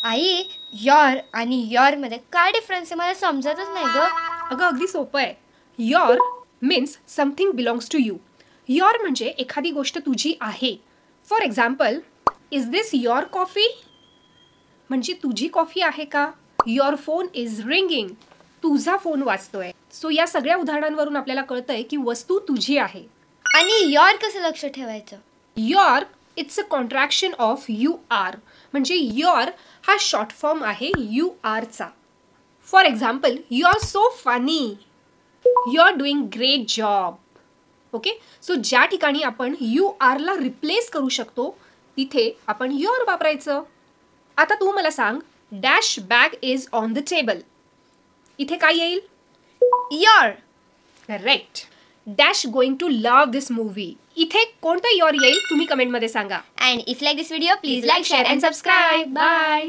आई, your आणि your मध्ये काय डिफरन्स आहे मला समजतच नाही ग. अगं अगदी सोपं आहे. Your means something belongs to you. Your म्हणजे एखादी गोष्ट तुझी आहे. For example, is this your coffee? म्हणजे तुझी कॉफी आहे का? Your phone is ringing. तुझा फोन वाजतोय. सो या सगळ्या उदाहरणांवरून आपल्याला कळतंय की वस्तू तुझी आहे. आणि योर कसं लक्ष ठेवायचं? Your it's a contraction of you are. म्हणजे योर हा शॉर्ट फॉर्म आहे यू आरचा. For example, you are so funny. You are doing great job. Okay, so ज्या ठिकाणी आपण यू आरला रिप्लेस करू शकतो तिथे आपण योर वापरायचं. आता तू मला सांग, dash bag is on the table. इथे काय येईल? Your. Correct. Dash going to love this movie. इथे कोणतं योर येईल तुम्ही कमेंटमध्ये सांगा. And if you like this video, please like, share and subscribe. Bye.